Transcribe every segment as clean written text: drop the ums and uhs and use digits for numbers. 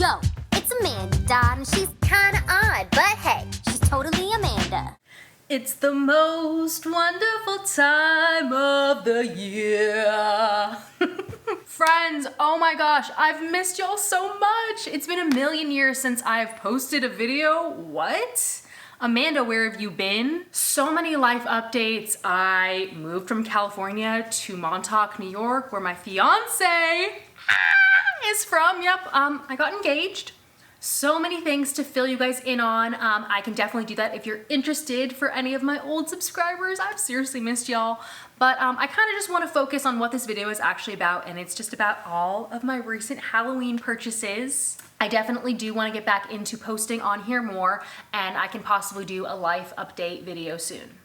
Yo, it's Amanda, and she's kinda odd, but hey, she's totally Amanda. It's the most wonderful time of the year. Friends, oh my gosh, I've missed y'all so much. It's been a million years since I've posted a video. What? Amanda, where have you been? So many life updates. I moved from California to Montauk, New York, where my fiance is from. Yep, I got engaged. So many things to fill you guys in on. I can definitely do that if you're interested for any of my old subscribers. I've seriously missed y'all. But I kind of just want to focus on what this video is actually about, and it's just about all of my recent Halloween purchases. I definitely do want to get back into posting on here more, and I can possibly do a life update video soon.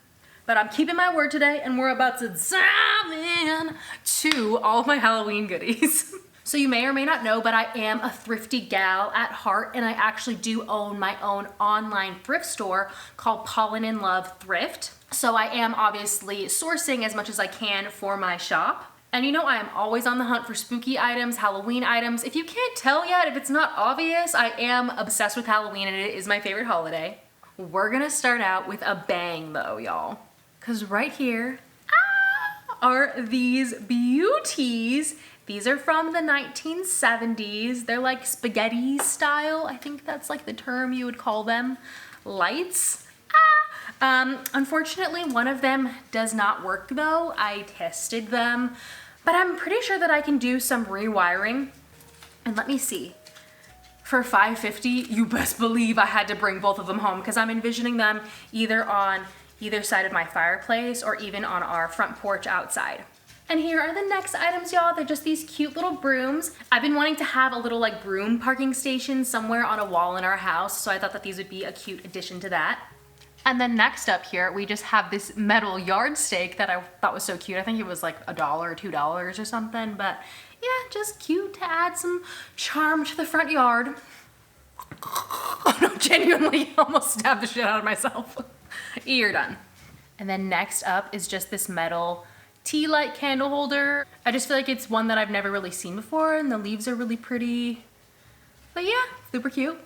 But I'm keeping my word today, and we're about to dive in to all of my Halloween goodies. So you may or may not know, but I am a thrifty gal at heart, and I actually do own my own online thrift store called Pollen and Love Thrift. So I am obviously sourcing as much as I can for my shop. And you know, I am always on the hunt for spooky items, Halloween items. If you can't tell yet, if it's not obvious, I am obsessed with Halloween and it is my favorite holiday. We're gonna start out with a bang though, y'all. Cause right here are these beauties. These are from the 1970s. They're like spaghetti style. I think that's like the term you would call them. Lights. Unfortunately, one of them does not work though. I tested them, but I'm pretty sure that I can do some rewiring. And let me see. For $5.50, you best believe I had to bring both of them home because I'm envisioning them either on either side of my fireplace or even on our front porch outside. And here are the next items, y'all. They're just these cute little brooms. I've been wanting to have a little like broom parking station somewhere on a wall in our house, so I thought that these would be a cute addition to that. And then next up here, we just have this metal yard stake that I thought was so cute. I think it was like $1 or $2 or something, but yeah, just cute to add some charm to the front yard. Oh no, genuinely almost stabbed the shit out of myself. You're done. And then next up is just this metal tea light candle holder. I just feel like it's one that I've never really seen before, and the leaves are really pretty. But yeah, super cute.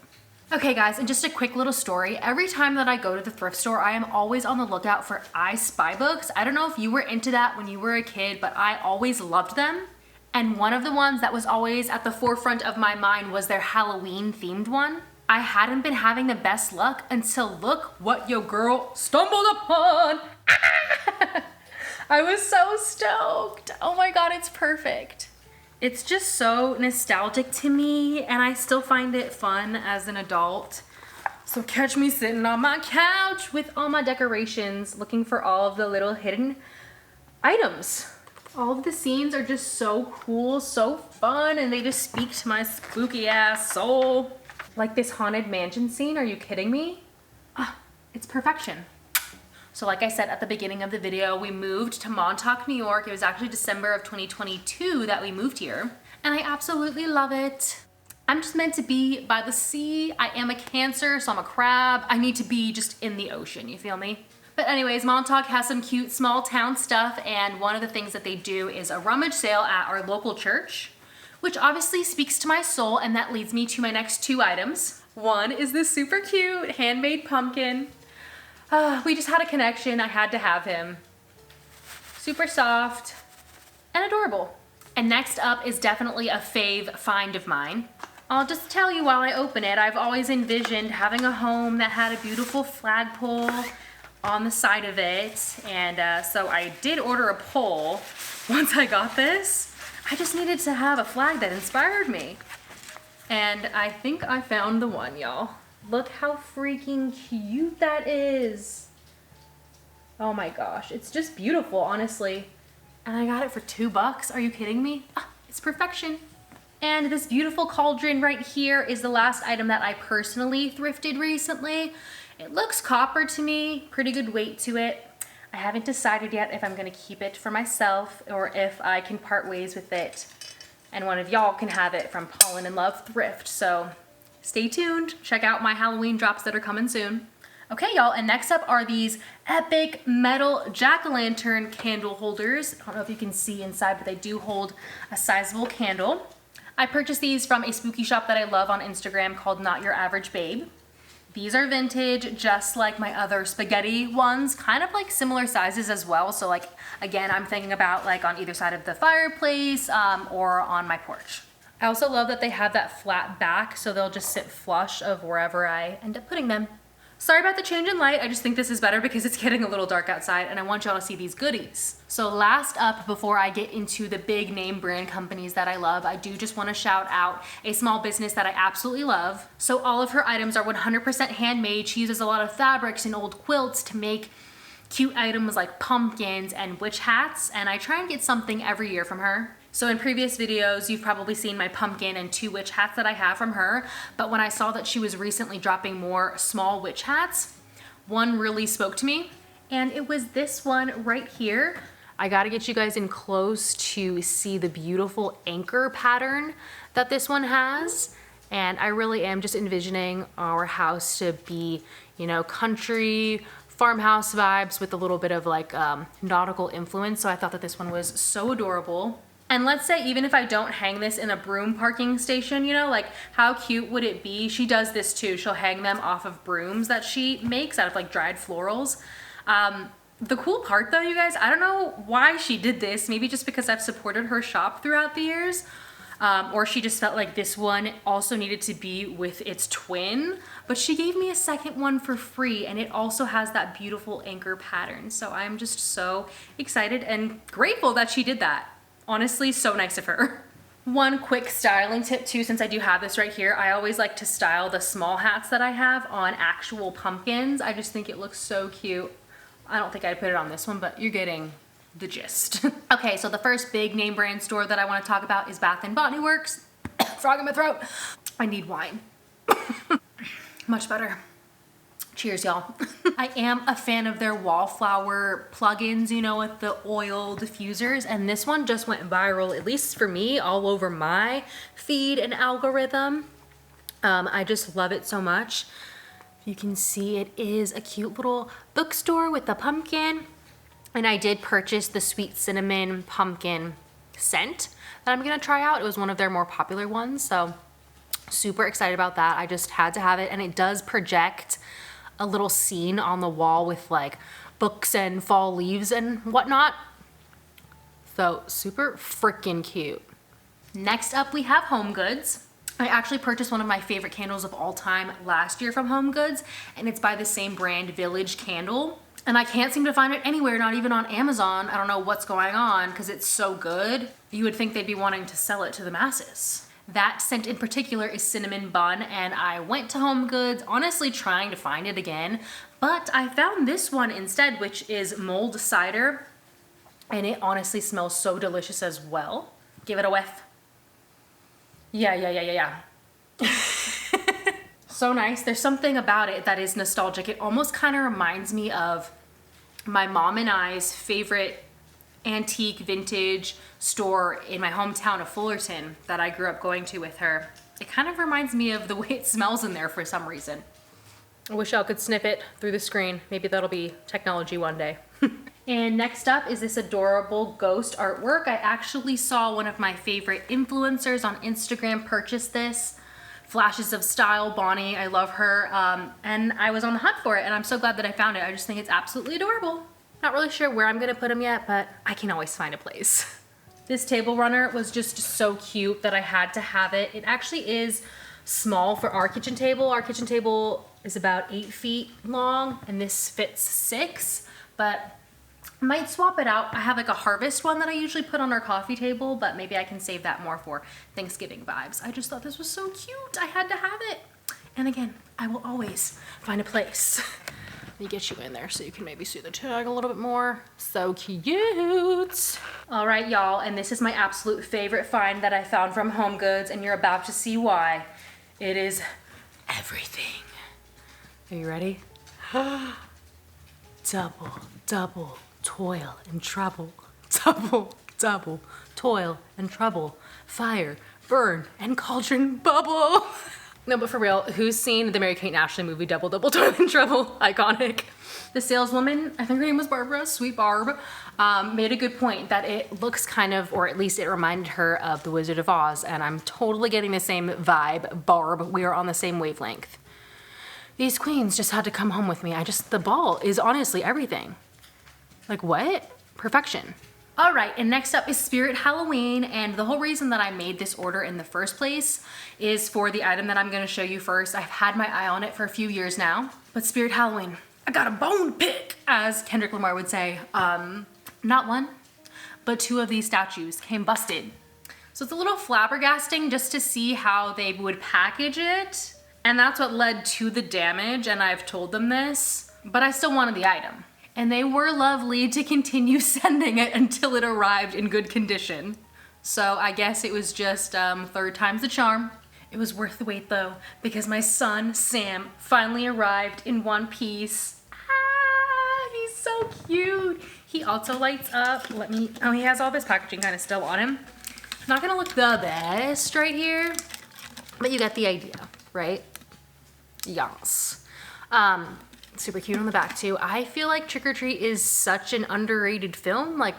Okay guys, and just a quick little story. Every time that I go to the thrift store, I am always on the lookout for I Spy books. I don't know if you were into that when you were a kid, but I always loved them. And one of the ones that was always at the forefront of my mind was their Halloween themed one. I hadn't been having the best luck until look what your girl stumbled upon. I was so stoked. Oh my God, it's perfect. It's just so nostalgic to me, and I still find it fun as an adult. So catch me sitting on my couch with all my decorations, looking for all of the little hidden items. All of the scenes are just so cool, so fun, and they just speak to my spooky ass soul. Like this haunted mansion scene, are you kidding me? It's perfection. So like I said at the beginning of the video, we moved to Montauk, New York. It was actually December of 2022 that we moved here, and I absolutely love it. I'm just meant to be by the sea. I am a Cancer, so I'm a crab. I need to be just in the ocean, you feel me? But anyways, Montauk has some cute small town stuff, and one of the things that they do is a rummage sale at our local church, which obviously speaks to my soul, and that leads me to my next two items. One is this super cute handmade pumpkin. We just had a connection, I had to have him. Super soft and adorable. And next up is definitely a fave find of mine. I'll just tell you while I open it, I've always envisioned having a home that had a beautiful flagpole on the side of it. And so I did order a pole. Once I got this, I just needed to have a flag that inspired me. And I think I found the one, y'all. Look how freaking cute that is. Oh my gosh, it's just beautiful, honestly. And I got it for $2. Are you kidding me? It's perfection. And this beautiful cauldron right here is the last item that I personally thrifted recently. It looks copper to me, pretty good weight to it. I haven't decided yet if I'm gonna keep it for myself or if I can part ways with it and one of y'all can have it from Pollen and Love Thrift. So stay tuned, check out my Halloween drops that are coming soon. Okay, y'all, and next up are these epic metal jack-o'-lantern candle holders. I don't know if you can see inside, but they do hold a sizable candle. I purchased these from a spooky shop that I love on Instagram called Not Your Average Babe. These are vintage, just like my other spaghetti ones, kind of like similar sizes as well. So like, again, I'm thinking about like on either side of the fireplace or on my porch. I also love that they have that flat back, so they'll just sit flush of wherever I end up putting them. Sorry about the change in light. I just think this is better because it's getting a little dark outside and I want y'all to see these goodies. So last up, before I get into the big name brand companies that I love, I do just want to shout out a small business that I absolutely love. So all of her items are 100% handmade. She uses a lot of fabrics and old quilts to make cute items like pumpkins and witch hats, and I try and get something every year from her. So in previous videos, you've probably seen my pumpkin and 2 witch hats that I have from her, but when I saw that she was recently dropping more small witch hats, one really spoke to me, and it was this one right here. I gotta get you guys in close to see the beautiful anchor pattern that this one has, and I really am just envisioning our house to be, you know, country, farmhouse vibes with a little bit of like nautical influence, so I thought that this one was so adorable. And let's say even if I don't hang this in a broom parking station, you know, like how cute would it be? She does this too. She'll hang them off of brooms that she makes out of like dried florals. The cool part though, you guys, I don't know why she did this. Maybe just because I've supported her shop throughout the years. Or she just felt like this one also needed to be with its twin, but she gave me a second one for free and it also has that beautiful anchor pattern. So I'm just so excited and grateful that she did that. Honestly, so nice of her. One quick styling tip too, since I do have this right here, I always like to style the small hats that I have on actual pumpkins. I just think it looks so cute. I don't think I'd put it on this one, but you're getting the gist. Okay, so the first big name brand store that I want to talk about is Bath & Body Works. Frog in my throat. I need wine. Much better. Cheers, y'all. I am a fan of their wallflower plugins, you know, with the oil diffusers, and this one just went viral, at least for me, all over my feed and algorithm. I just love it so much. You can see it is a cute little bookstore with a pumpkin, and I did purchase the sweet cinnamon pumpkin scent that I'm gonna try out. It was one of their more popular ones, so super excited about that. I just had to have it, and it does project a little scene on the wall with like books and fall leaves and whatnot. So super freaking cute. Next up we have Home Goods. I actually purchased one of my favorite candles of all time last year from Home Goods, and it's by the same brand, Village Candle. And I can't seem to find it anywhere, not even on Amazon. I don't know what's going on because it's so good. You would think they'd be wanting to sell it to the masses. That scent in particular is Cinnamon Bun, and I went to Home Goods honestly trying to find it again, but I found this one instead, which is Mulled Cider, and it honestly smells so delicious as well. Give it a whiff. Yeah. So nice. There's something about it that is nostalgic. It almost kind of reminds me of my mom and I's favorite antique vintage store in my hometown of Fullerton that I grew up going to with her. It kind of reminds me of the way it smells in there for some reason. I wish y'all could sniff it through the screen. Maybe that'll be technology one day. And next up is this adorable ghost artwork. I actually saw one of my favorite influencers on Instagram purchase this. Flashes of Style, Bonnie, I love her. And I was on the hunt for it, and I'm so glad that I found it. I just think it's absolutely adorable. Not really sure where I'm gonna put them yet, but I can always find a place. This table runner was just so cute that I had to have it. It actually is small for our kitchen table. Our kitchen table is about 8 feet long, and this fits 6, but I might swap it out. I have like a harvest one that I usually put on our coffee table, but maybe I can save that more for Thanksgiving vibes. I just thought this was so cute. I had to have it. And again, I will always find a place. Let me get you in there so you can maybe see the tag a little bit more. So cute. All right, y'all, and this is my absolute favorite find that I found from Home Goods, and you're about to see why. It is everything. Are you ready? Double toil and trouble. Double toil and trouble. Fire, burn, and cauldron bubble. No, but for real, who's seen the Mary-Kate and Ashley movie Double Double Toilet Trouble? Iconic. The saleswoman, I think her name was Barbara, sweet Barb, made a good point that it looks kind of, or at least it reminded her of The Wizard of Oz, and I'm totally getting the same vibe. Barb, we are on the same wavelength. These queens just had to come home with me. The ball is honestly everything. Like what? Perfection. All right, and next up is Spirit Halloween, and the whole reason that I made this order in the first place is for the item that I'm gonna show you first. I've had my eye on it for a few years now, but Spirit Halloween, I got a bone to pick, as Kendrick Lamar would say. Not one, but two of these statues came busted. So it's a little flabbergasting just to see how they would package it, and that's what led to the damage, and I've told them this, but I still wanted the item. And they were lovely to continue sending it until it arrived in good condition. So I guess it was just third time's the charm. It was worth the wait though, because my son, Sam, finally arrived in one piece. Ah, he's so cute. He also lights up. He has all this packaging kind of still on him. Not gonna look the best right here, but you get the idea, right? Yes. Super cute on the back too. I feel like Trick or Treat is such an underrated film. Like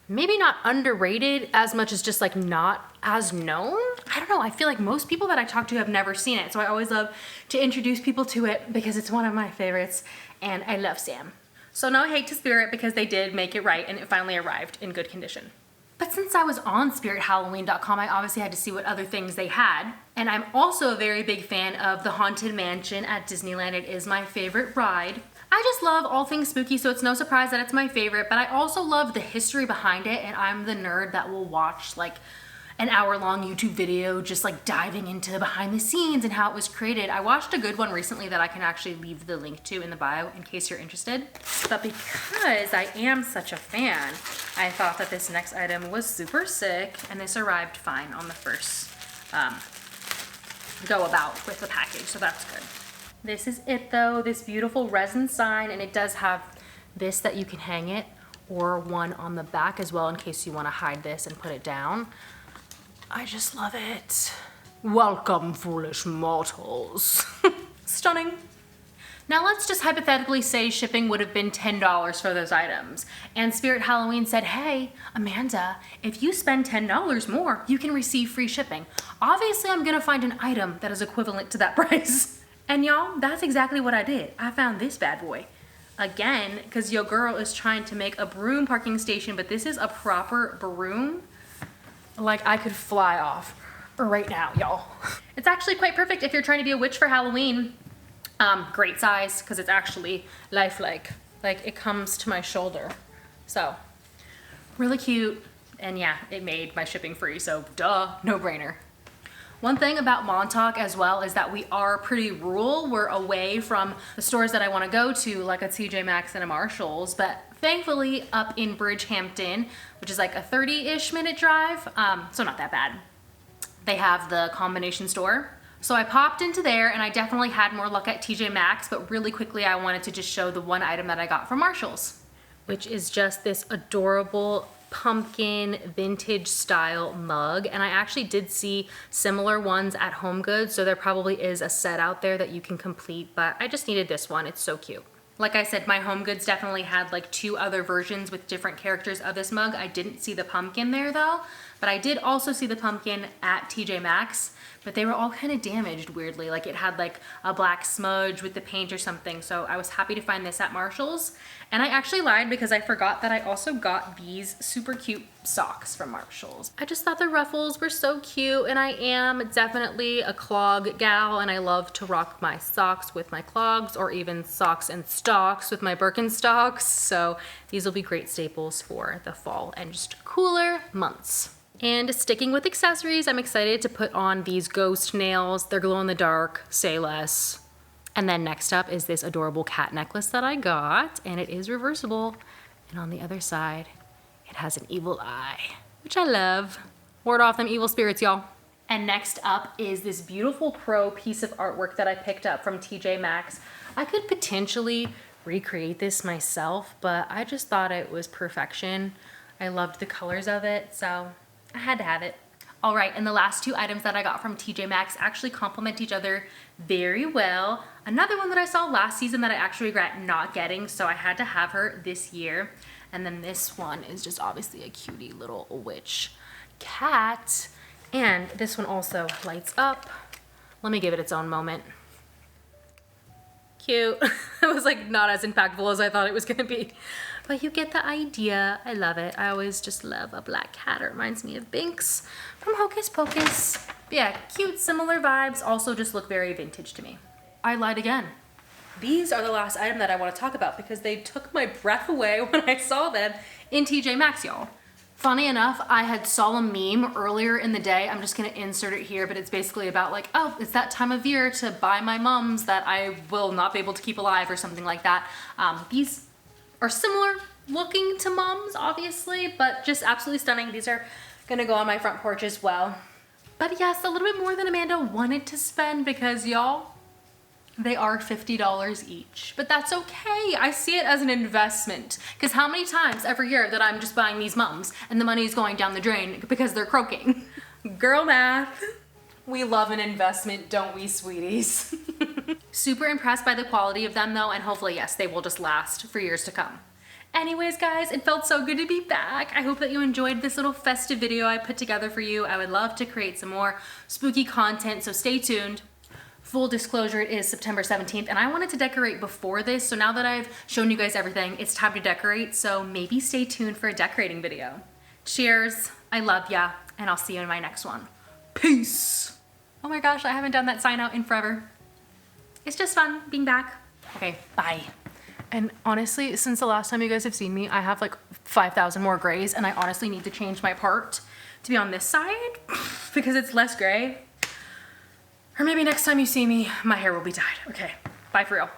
maybe not underrated as much as just like not as known. I don't know. I feel like most people that I talk to have never seen it. So I always love to introduce people to it because it's one of my favorites and I love Sam. So no hate to Spirit because they did make it right and it finally arrived in good condition. But since I was on spirithalloween.com, I obviously had to see what other things they had. And I'm also a very big fan of the Haunted Mansion at Disneyland. It is my favorite ride. I just love all things spooky, so it's no surprise that it's my favorite, but I also love the history behind it, and I'm the nerd that will watch like an hour-long YouTube video just like diving into behind the scenes and how it was created. I watched a good one recently that I can actually leave the link to in the bio in case you're interested. But because I am such a fan, I thought that this next item was super sick, and this arrived fine on the first go about with the package, so that's good. This is it though, this beautiful resin sign, and it does have this that you can hang it, or one on the back as well in case you want to hide this and put it down. I just love it. Welcome, foolish mortals. Stunning. Now let's just hypothetically say shipping would have been $10 for those items. And Spirit Halloween said, hey, Amanda, if you spend $10 more, you can receive free shipping. Obviously, I'm gonna find an item that is equivalent to that price. And y'all, that's exactly what I did. I found this bad boy. Again, because your girl is trying to make a broom parking station, but this is a proper broom. Like I could fly off right now, y'all. It's actually quite perfect if you're trying to be a witch for Halloween. Great size, because it's actually lifelike. Like it comes to my shoulder. So, really cute. And yeah, it made my shipping free, so duh, no brainer. One thing about Montauk as well is that we are pretty rural. We're away from the stores that I want to go to, like a TJ Maxx and a Marshall's, but thankfully up in Bridgehampton, which is like a 30-ish minute drive, so not that bad. They have the combination store. So I popped into there and I definitely had more luck at TJ Maxx, but really quickly I wanted to just show the one item that I got from Marshall's, which is just this adorable pumpkin vintage style mug. And I actually did see similar ones at HomeGoods, so there probably is a set out there that you can complete, but I just needed this one. It's so cute. Like I said, my HomeGoods definitely had like 2 other versions with different characters of this mug. I didn't see the pumpkin there though, but I did also see the pumpkin at TJ Maxx, but they were all kind of damaged weirdly. Like it had like a black smudge with the paint or something. So I was happy to find this at Marshall's. And I actually lied because I forgot that I also got these super cute socks from Marshall's. I just thought the ruffles were so cute, and I am definitely a clog gal, and I love to rock my socks with my clogs, or even socks and stocks with my Birkenstocks. So these will be great staples for the fall and just cooler months. And sticking with accessories, I'm excited to put on these ghost nails. They're glow in the dark, say less. And then next up is this adorable cat necklace that I got, and it is reversible. And on the other side, it has an evil eye, which I love. Ward off them evil spirits, y'all. And next up is this beautiful pro piece of artwork that I picked up from TJ Maxx. I could potentially recreate this myself, but I just thought it was perfection. I loved the colors of it, so I had to have it. All right, and the last two items that I got from TJ Maxx actually complement each other very well. Another one that I saw last season that I actually regret not getting, so I had to have her this year. And then this one is just obviously a cutie little witch cat. And this one also lights up. Let me give it its own moment. Cute. It was like not as impactful as I thought it was gonna be. But you get the idea. I love it. I always just love a black cat. It reminds me of Binks from Hocus Pocus. But yeah, cute, similar vibes. Also just look very vintage to me. I lied again. These are the last item that I want to talk about because they took my breath away when I saw them in TJ Maxx, y'all. Funny enough, I had saw a meme earlier in the day. I'm just gonna insert it here, but it's basically about like, oh, it's that time of year to buy my mums that I will not be able to keep alive or something like that. These are similar looking to mums, obviously, but just absolutely stunning. These are gonna go on my front porch as well. But yes, a little bit more than Amanda wanted to spend because y'all, they are $50 each, but that's okay. I see it as an investment because how many times every year that I'm just buying these mums and the money is going down the drain because they're croaking. Girl math. We love an investment, don't we, sweeties? Super impressed by the quality of them though, and hopefully, yes, they will just last for years to come. Anyways, guys, it felt so good to be back. I hope that you enjoyed this little festive video I put together for you. I would love to create some more spooky content, so stay tuned. Full disclosure, it is September 17th, and I wanted to decorate before this, so now that I've shown you guys everything, it's time to decorate, so maybe stay tuned for a decorating video. Cheers, I love ya, and I'll see you in my next one. Peace! Oh my gosh, I haven't done that sign out in forever. It's just fun being back. Okay, bye. And honestly, since the last time you guys have seen me, I have like 5,000 more grays, and I honestly need to change my part to be on this side because it's less gray. Or maybe next time you see me, my hair will be dyed. Okay, bye for real.